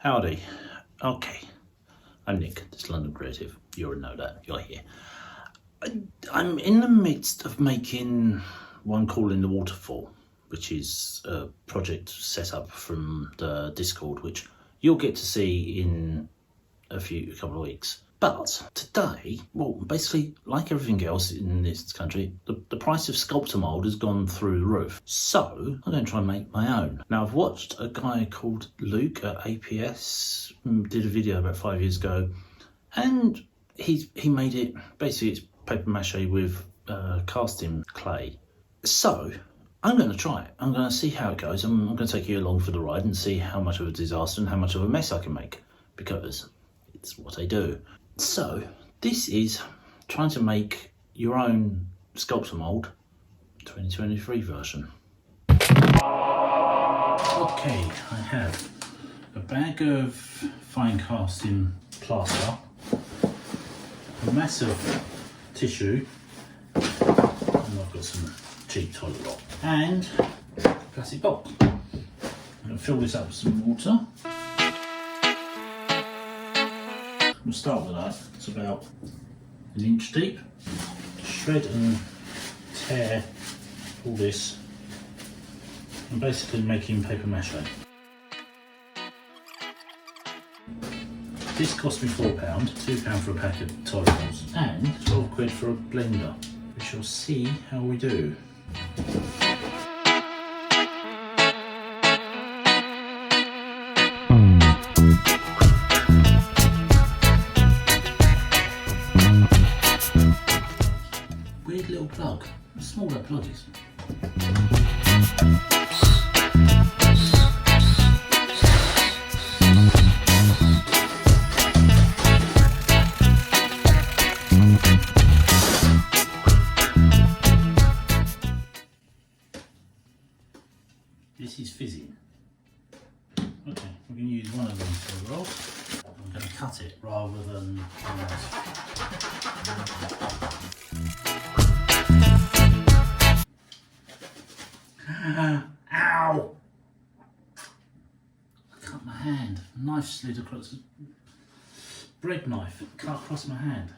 Howdy. Okay, I'm Nick, this London creative. You already know that, you're here. I'm in the midst of making one called In the Waterfall, which is a project set up from the Discord, which you'll get to see in a couple of weeks. But today, well, basically, like everything else in this country, the price of Sculptamold has gone through the roof. So I'm going to try and make my own. Now, I've watched a guy called Luke at APS, did a video about 5 years ago, and he made it, basically it's paper mache with casting clay. So I'm going to try it. I'm going to see how it goes. I'm going to take you along for the ride and see how much of a disaster and how much of a mess I can make, because it's what I do. So this is trying to make your own Sculptamold 2023 version. Okay, I have a bag of fine casting plaster, a massive tissue, and I've got some cheap toilet roll, and a plastic box. I'm going to fill this up with some water. We'll start with that. It's about 1 inch deep. Shred and tear all this. I'm basically making paper mache. This cost me £4, £2 for a pack of toilet rolls, and 12 quid for a blender. We shall see how we do. Weird little plug. How small that plug is. This is fizzing. Okay, we're going to use one of them for a roll. I'm going to cut it rather than ow! I cut my hand. Knife slid across. Bread knife cut across my hand.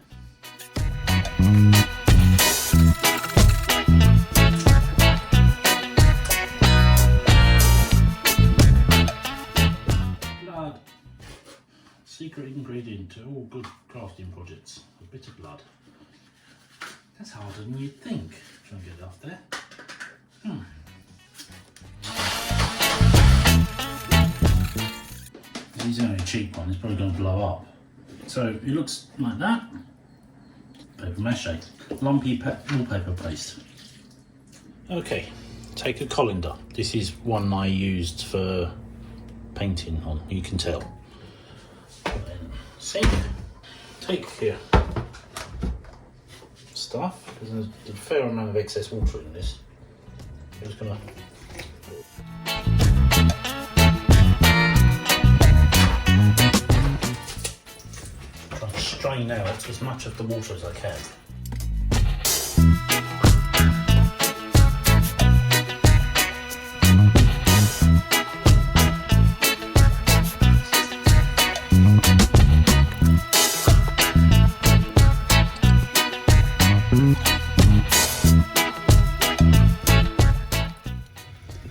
Blood. Secret ingredient to all good crafting projects. A bit of blood. That's harder than you'd think. Try and get it off there. These are only a cheap one, it's probably going to blow up. So it looks like that. Paper mache. Lumpy wallpaper paste. Okay, take a colander. This is one I used for painting on, you can tell. Sink. Take your stuff, because there's a fair amount of excess water in this. I'm just going to strain out as much of the water as I can.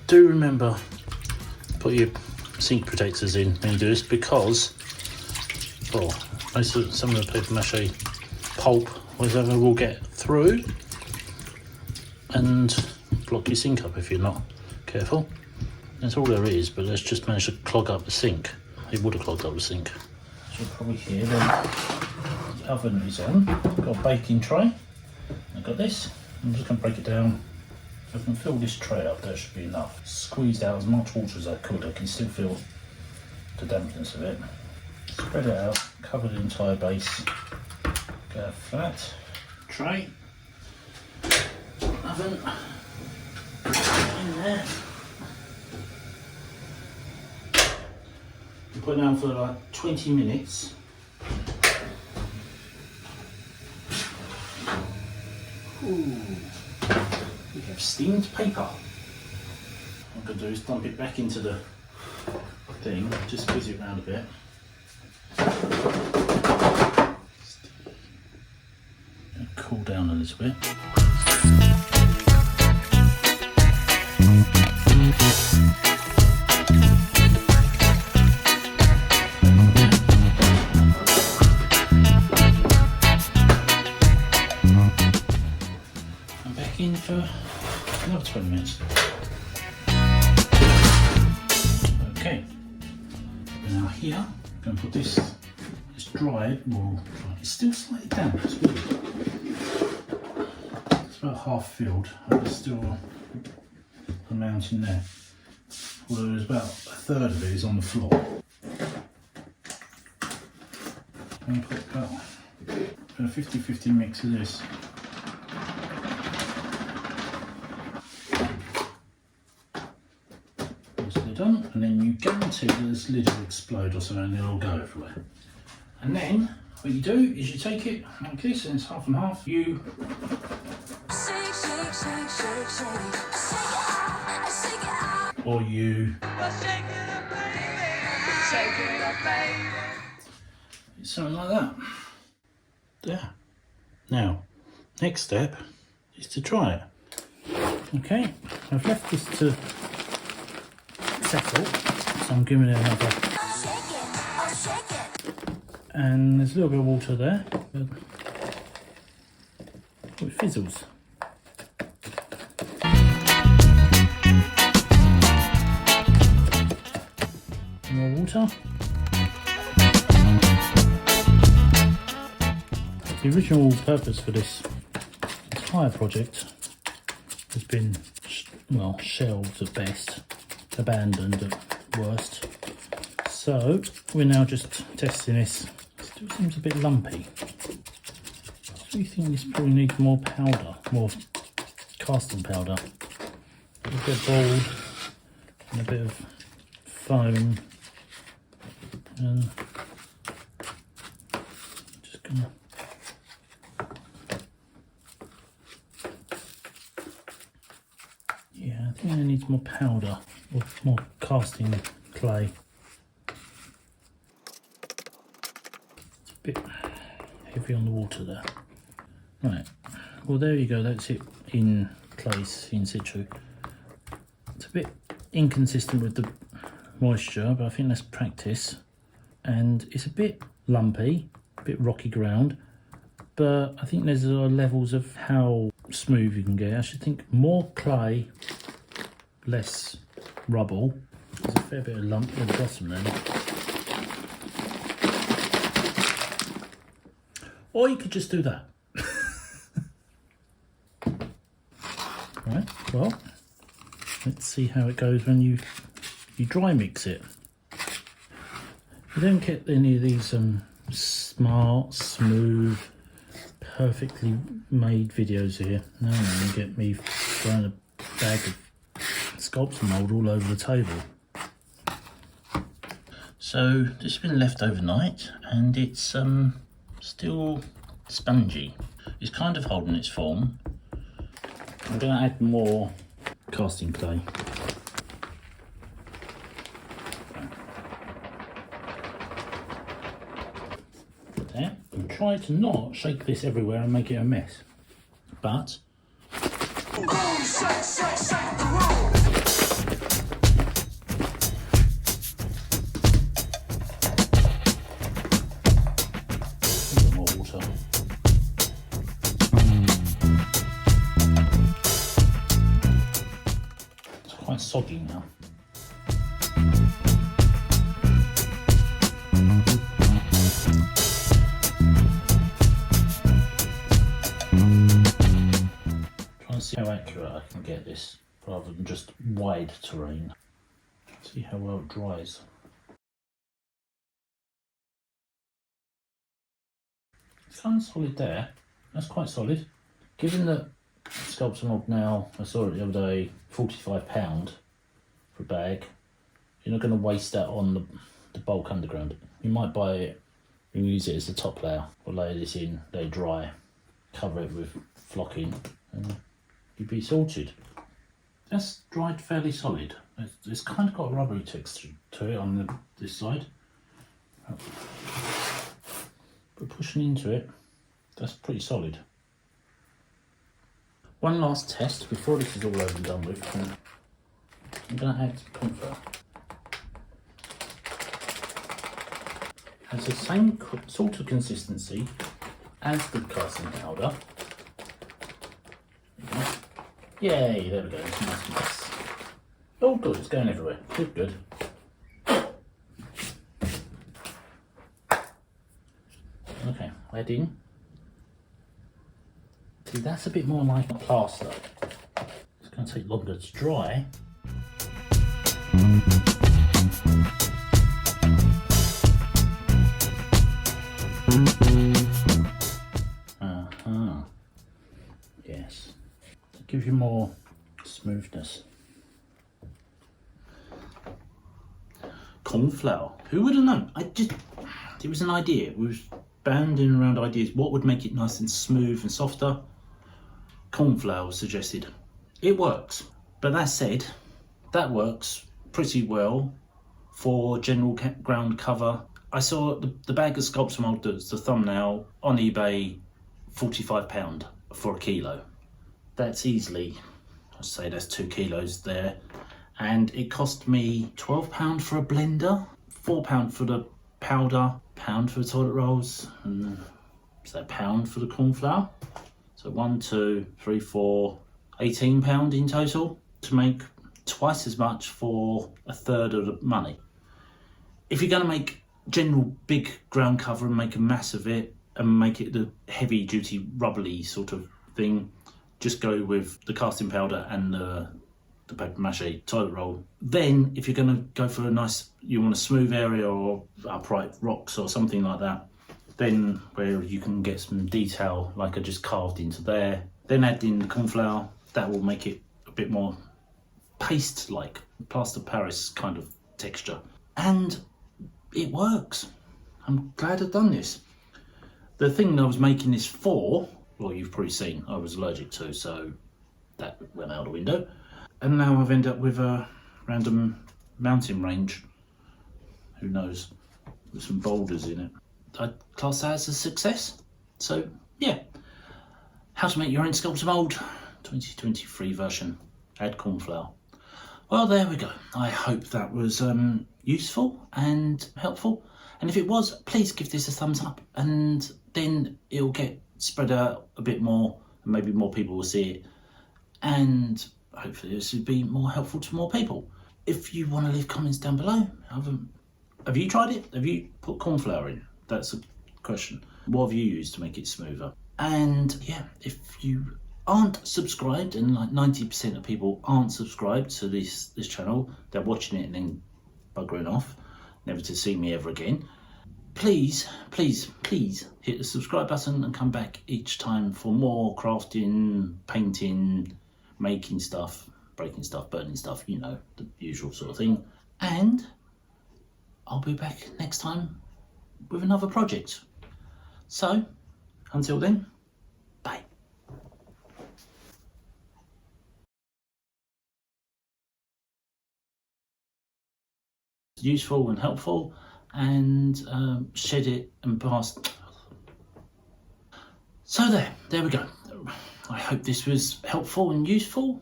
Do remember, put your sink protectors in when you do this, because, well, some of the paper mache pulp, whatever, will get through and block your sink up if you're not careful. That's all there is, but let's just manage to clog up the sink. It would have clogged up the sink. So probably here then, the oven is on. I've got a baking tray. I've got this. I'm just going to break it down. If I can fill this tray up, that should be enough. Squeezed out as much water as I could. I can still feel the dampness of it. Spread it out, cover the entire base. Get a flat tray. Oven in there. You put it down for like 20 minutes. Ooh. We have steamed paper. What I'm going to do is dump it back into the thing, just squeeze it around a bit. Cool down a little bit. I'm back in for another 20 minutes. Okay, now here, I'm going to put this dry. Well, it's still slightly damp, it's weird. It's about half filled, there's still a mountain there. Although there's about a third of it is on the floor. I'm going to put about a 50-50 mix of this. Done, and then you guarantee that this lid will explode or something and it'll go everywhere. And then what you do is you take it like this and it's half and half. You shake, shake, shake, shake, shake, shake it out. Or you shake it up, baby. Shake it up, baby. It's something like that. There. Now, next step is to try it. Okay, I've left this to settle, so I'm giving it another. And there's a little bit of water there. Oh, it fizzles. More water. The original purpose for this entire project has been, well, shelved at best, abandoned at worst. So we're now just testing this. It still seems a bit lumpy. So we think this probably needs more powder, more casting powder. A bit of bold and a bit of foam. And just gonna I think it needs more powder or more casting clay. It's a bit heavy on the water there. Right, well there you go, that's it in place, in situ. It's a bit inconsistent with the moisture, but I think that's practice. And it's a bit lumpy, a bit rocky ground, but I think there's levels of how smooth you can get. I should think more clay, less rubble. There's a fair bit of lump at the bottom there. Or you could just do that. Right, well, let's see how it goes when you dry mix it. You don't get any of these smart, smooth, perfectly made videos here. No, you get me throwing a bag of Sculptamold all over the table. So this has been left overnight and it's still spongy. It's kind of holding its form. I'm going to add more casting clay. There. And try to not shake this everywhere and make it a mess. But more water. It's quite soggy now. See how accurate I can get this rather than just wide terrain. See how well it dries. It's kind of solid there. That's quite solid. Given that Sculptamold now, I saw it the other day, £45 for a bag. You're not going to waste that on the bulk underground. You might buy it and use it as the top layer, or lay this in, let it dry, cover it with flocking, and you'd be sorted. That's dried fairly solid. It's kind of got a rubbery texture to it on this side. But pushing into it, that's pretty solid. One last test before this is all over and done with. I'm going to add Cornflour. Has the same sort of consistency as the casting powder. Yay, there we go, it's a nice mess. Oh good, it's going everywhere. Good, good. Okay, add in. See, that's a bit more like a plaster. It's going to take longer to dry. Yes. To give you more smoothness. Cornflour. Who would have known? It was an idea. We was bounding around ideas. What would make it nice and smooth and softer? Cornflour was suggested. It works. But that said, that works pretty well for general ground cover. I saw the bag of Sculptamold that's the thumbnail on eBay, £45 for a kilo. That's easily, I'd say that's 2 kilos there. And it cost me £12 for a blender, £4 for the powder, £1 for the toilet rolls, and so £1 for the cornflour. So 1, 2, 3, 4, £18 in total to make twice as much for a third of the money. If you're going to make general big ground cover and make a mass of it and make it the heavy duty rubbly sort of thing, just go with the casting powder and the paper mache toilet roll. Then if you're going to go for a nice, you want a smooth area or upright rocks or something like that, then where you can get some detail like I just carved into there, then add in the cornflour. That will make it a bit more paste like plaster Paris kind of texture, and it works. I'm glad I've done this. The thing I was making this for, well, you've probably seen I was allergic to, so that went out the window. And now I've ended up with a random mountain range, who knows, with some boulders in it. I'd class that as a success. So yeah, how to make your own Sculptamold 2023 version, add cornflour. Well, there we go. I hope that was useful and helpful. And if it was, please give this a thumbs up, and then it'll get spread out a bit more and maybe more people will see it. And hopefully this will be more helpful to more people. If you want to leave comments down below, have you tried it? Have you put cornflour in? That's a question. What have you used to make it smoother? And yeah, if you aren't subscribed, and like 90% of people aren't subscribed to this channel, they're watching it and then buggering off, never to see me ever again, please hit the subscribe button and come back each time for more crafting, painting, making stuff, breaking stuff, burning stuff, you know, the usual sort of thing. And I'll be back next time with another project. So until then, bye. Useful and helpful, and shed it and pass. So there we go. I hope this was helpful and useful.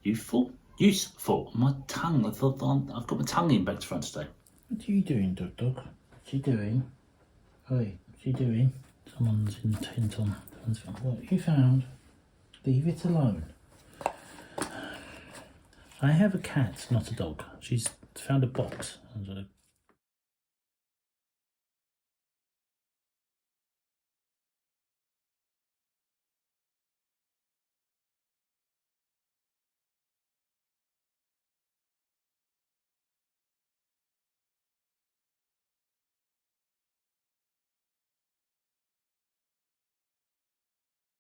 My tongue, I've got my tongue in back to front today. What are you doing, dog? What's you doing? Oi, what's you doing? Someone's intent on. What you found? Leave it alone. I have a cat, not a dog. She's found a box under the